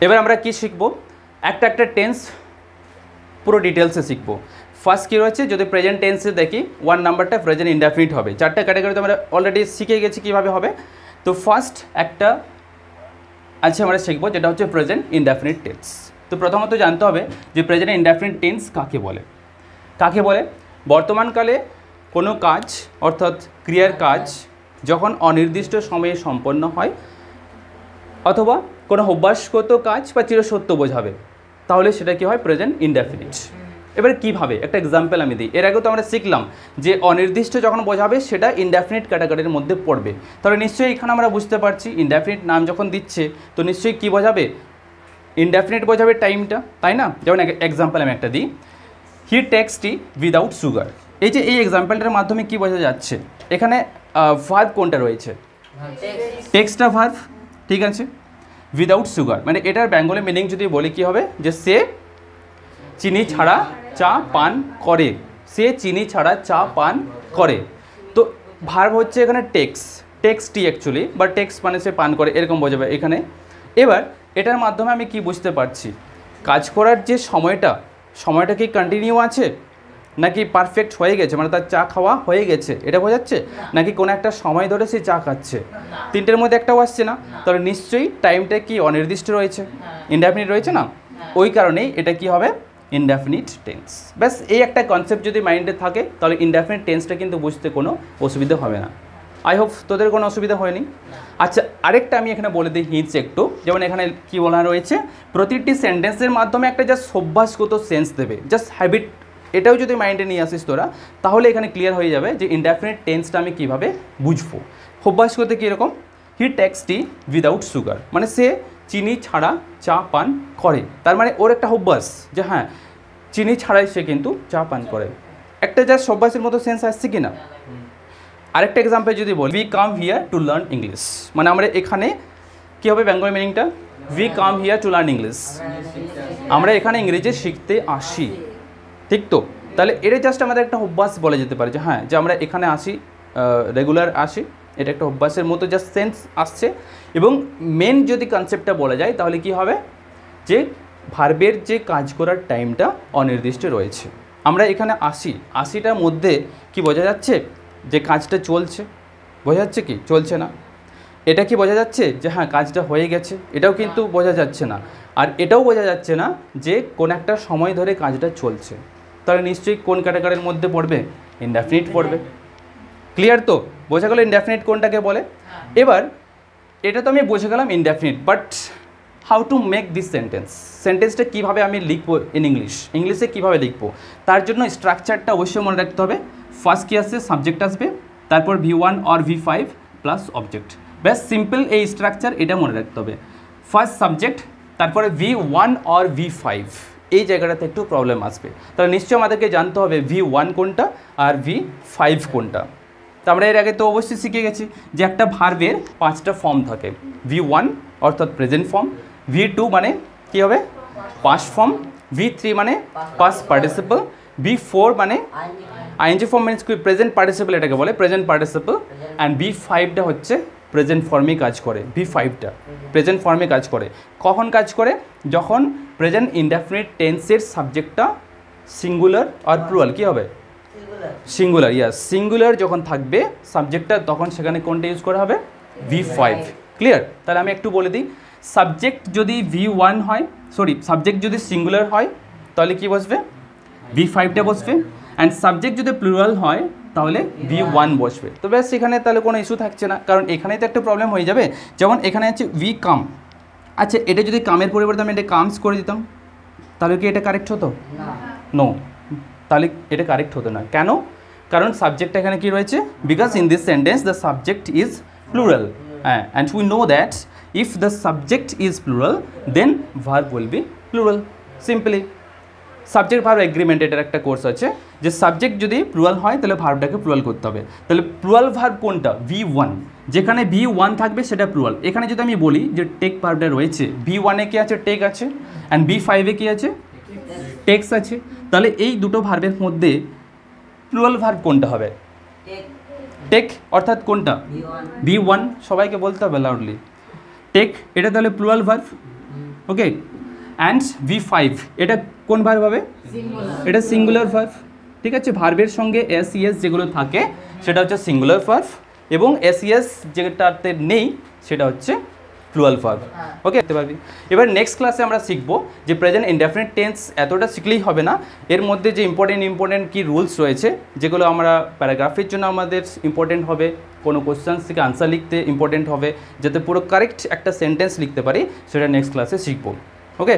এবার আমরা কি শিখব, একটা একটা টেন্স পুরো ডিটেলসে শিখব। ফার্স্ট কী রয়েছে, যদি প্রেজেন্ট টেন্সে দেখি 1 নাম্বারটা প্রেজেন্ট ইনডেফিনিট হবে। 4টা ক্যাটাগরিতে আমরা অলরেডি শিখে গেছি কীভাবে হবে। তো ফার্স্ট একটা আজকে আমরা শিখব যেটা হচ্ছে প্রেজেন্ট ইনডেফিনিট টেন্স। তো প্রথমত জানতে হবে যে প্রেজেন্ট ইনডেফিনিট টেন্স কাকে বলে। কাকে বলে, বর্তমানকালে কোনো কাজ অর্থাৎ ক্রিয়ার কাজ যখন অনির্দিষ্ট সময়ে সম্পন্ন হয় অথবা কোনো অভ্যাসগত কাজ বা চিরসত্য বোঝাবে, তাহলে সেটা কী হয়, প্রেজেন্ট ইনডেফিনিট। এবারে কীভাবে, একটা এক্সাম্পল আমি দিই। এর আগেও তো আমরা শিখলাম যে অনির্দিষ্ট যখন বোঝাবে সেটা ইনডেফিনিট ক্যাটাগরির মধ্যে পড়বে। তাহলে নিশ্চয়ই এখানে আমরা বুঝতে পারছি ইনডেফিনিট নাম যখন দিচ্ছে তো নিশ্চয়ই কী বোঝাবে, ইনডেফিনিট বোঝাবে টাইমটা, তাই না। যেমন এক্সাম্পল আমি একটা দিই, he takes T without sugar. এই যে এই এক্সাম্পলটার মাধ্যমে কী বোঝা যাচ্ছে, এখানে ভার্ব কোনটা রয়েছে, টেক্সটটা ভার্ব, ঠিক আছে। উইদাউট সুগার মানে এটার বেঙ্গলি মিনিং যদি বলি কী হবে, যে সে চিনি ছাড়া চা পান করে, সে চিনি ছাড়া চা পান করে। তো ভার্ব হচ্ছে এখানে টেক্স টি অ্যাকচুয়ালি, বা টেক্স মানে সে পান করে এরকম বোঝাবে এখানে। এবার এটার মাধ্যমে আমি কি বুঝতে পারছি, কাজ করার যে সময়টা কি কন্টিনিউ আছে নাকি পারফেক্ট হয়ে গেছে, মানে তার চা খাওয়া হয়ে গেছে এটা বোঝাচ্ছে, নাকি কোনো একটা সময় ধরে সে চা খাচ্ছে, তিনটের মধ্যে একটাও আসছে না। তাহলে নিশ্চয়ই টাইমটা কি অনির্দিষ্ট রয়েছে, ইনডেফিনিট রয়েছে না, ওই কারণেই এটা কি হবে, ইনডেফিনিট টেন্স। ব্যাস এই একটা কনসেপ্ট যদি মাইন্ডে থাকে তাহলে ইনডেফিনিট টেন্সটা কিন্তু বুঝতে কোনো অসুবিধা হবে না। আই হোপ তোদের কোনো অসুবিধা হয়নি। আচ্ছা, আরেকটা আমি এখানে বলে দিই হিন্টস একটু, যেমন এখানে কি বলা রয়েছে, প্রতিটি সেন্টেন্সের মাধ্যমে একটা জাস্ট অভ্যাসগত সেন্স দেবে, জাস্ট হ্যাবিট, এটাও যদি মাইন্ডে নিয়ে আসিস তোরা তাহলে এখানে ক্লিয়ার হয়ে যাবে যে ইনডেফিনিট টেন্সটা আমি কীভাবে বুঝবো। অভ্যাসগত কীরকম, he takes T without sugar মানে সে চিনি ছাড়া চা পান করে, তার মানে ওর একটা অভ্যাস যে হ্যাঁ চিনি ছাড়াই সে কিন্তু চা পান করে, একটা জাস্ট অভ্যাসের মতো সেন্স আসছে কি না। আরেকটা এক্সাম্পল যদি বলি, we come here to learn English, মানে আমরা এখানে কী হবে বেঙ্গলি মিনিংটা, we come here to learn English, আমরা এখানে ইংরেজি শিখতে আসি, ঠিক তো। তাহলে এটা জাস্ট আমাদের একটা অভ্যাস বলা যেতে পারে যে হ্যাঁ যে আমরা এখানে আসি, রেগুলার আসি, এটা একটা অভ্যাসের মতো জাস্ট সেন্স আসছে। এবং মেন যদি কনসেপ্টটা বলা যায় তাহলে কি হবে, যে ভার্বের যে কাজ করার টাইমটা অনির্দিষ্ট রয়েছে। আমরা এখানে আশিটার মধ্যে কি বোঝা যাচ্ছে, যে কাজটা চলছে, বোঝা যাচ্ছে কি চলছে না, এটা কি বোঝা যাচ্ছে যে হ্যাঁ কাজটা হয়ে গেছে, এটাও কিন্তু বোঝা যাচ্ছে না। আর এটাও বোঝা যাচ্ছে না যে কোন একটা সময় ধরে কাজটা চলছে, তাহলে নিশ্চয়ই কোন ক্যাটাগরির মধ্যে পড়বে, ইনডেফিনিট পড়বে। ক্লিয়ার তো, বোঝা গেল ইনডেফিনিট কোনটাকে বলে। এবার এটা তো আমি বুঝে গেলাম indefinite, but how to make this সেন্টেন্সটা কীভাবে আমি লিখবো ইন ইংলিশে কীভাবে লিখবো, তার জন্য স্ট্রাকচারটা অবশ্যই মনে রাখতে হবে। ফার্স্ট কি আসছে, সাবজেক্ট আসবে, তারপর V1 or V5 plus object, ব্যাস সিম্পল এই স্ট্রাকচার, এটা মনে রাখতে হবে। ফার্স্ট সাবজেক্ট, তারপরে V1 or V5, এই জায়গাটাতে একটু প্রবলেম আসবে। তাহলে নিশ্চয়ই আমাদেরকে জানতে হবে V1 কোনটা আর V5 কোনটা। তো আমরা এর আগে তো অবশ্যই শিখে গেছি যে একটা ভার্বের 5টা ফর্ম থাকে, V1 অর্থাৎ প্রেজেন্ট ফর্ম, V2 মানে কী হবে পাস্ট ফর্ম, V3 মানে পাস্ট পার্টিসিপল, V4 মানে আইএনজি ফর্ম মিনস কি প্রেজেন্ট পার্টিসিপল, এটাকে বলে প্রেজেন্ট পার্টিসিপল, অ্যান্ড V5টা হচ্ছে প্রেজেন্ট ফর্মে কাজ করে। V5টা প্রেজেন্ট ফর্মে কাজ করে, কখন কাজ করে, যখন প্রেজেন্ট ইনডেফিনিট টেন্সের সাবজেক্টটা সিঙ্গুলার আর প্লুরাল কী হবে, সিঙ্গুলার, ইয়াস সিঙ্গুলার যখন থাকবে সাবজেক্টটা তখন সেখানে কোনটা ইউজ করা হবে, V5। ক্লিয়ার, তাহলে আমি একটু বলে দিই, সাবজেক্ট যদি V1 হয়, সাবজেক্ট যদি সিঙ্গুলার হয় তাহলে কি বসবে, V5টা বসবে, অ্যান্ড সাবজেক্ট যদি প্লুরাল হয় তাহলে V1 বসবে। তো ব্যাস এখানে তাহলে কোনো ইস্যু থাকছে না, কারণ এখানেই তো একটা প্রবলেম হয়ে যাবে। যেমন এখানে আছে উই কাম, আচ্ছা এটা যদি কামের পরিবর্তে আমি এটা কামস করে দিতাম তাহলে কি এটা কারেক্ট হতো, নো, তাহলে এটা কারেক্ট হতো না। কেন, কারণ সাবজেক্টটা এখানে কি রয়েছে, because in this sentence the subject is plural, and we know that if the subject is plural then verb will be plural. Simply subject verb agreement, এটার একটা কোর্স আছে যে সাবজেক্ট যদি প্লুরাল হয় তাহলে ভার্বটাকে প্লুরাল করতে হবে। তাহলে প্লুরাল ভার্ব কোনটা, V1, যেখানে V1 থাকবে সেটা প্লুরাল। এখানে যদি আমি বলি যে টেক ভার্বটা রয়েছে, V1-এ কি আছে, টেক আছে, অ্যান্ড V5-এ কি আছে, টেক্স আছে, তাহলে এই দুটো ভার্বের মধ্যে প্লুরাল ভার্ব কোনটা হবে, টেক, অর্থাৎ কোনটা, V1, সবাইকে বলতে হবে লাউডলি, টেক, এটা তাহলে plural verb. Okay and V5 এটা কোন ভার্ব হবে? এটা সিঙ্গুলার ভার্ব, ঠিক আছে। ভার্বের সঙ্গে SES যেগুলো থাকে সেটা হচ্ছে সিঙ্গুলার ভার্ব, এবং SES যেটাতে নেই সেটা হচ্ছে প্লুরাল ভার্ব। ওকে, দেখতে পারবি। এবার নেক্সট ক্লাসে আমরা শিখবো যে প্রেজেন্ট ইনডেফিনিট টেন্স এতটা শিখলেই হবে না, এর মধ্যে যে ইম্পর্টেন্ট কি রুলস রয়েছে যেগুলো আমরা প্যারাগ্রাফের জন্য আমাদের ইম্পর্টেন্ট হবে, কোনো কোশ্চেন্স থেকে আনসার লিখতে ইম্পর্টেন্ট হবে, যাতে পুরো কারেক্ট একটা সেন্টেন্স লিখতে পারি, সেটা নেক্সট ক্লাসে শিখবো। ওকে,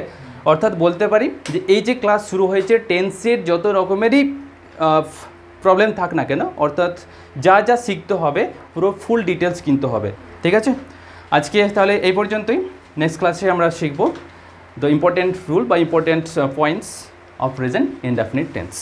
অর্থাৎ বলতে পারি যে এই যে ক্লাস শুরু হয়েছে, টেন্সের যত রকমেরই প্রবলেম থাক না কেন, অর্থাৎ যা যা শিখতে হবে পুরো ফুল ডিটেলস কিনতে হবে, ঠিক আছে। আজকে তাহলে এই পর্যন্তই। নেক্সট ক্লাসে আমরা শিখব দ্য ইম্পর্টেন্ট রুল বা important points of present indefinite tense.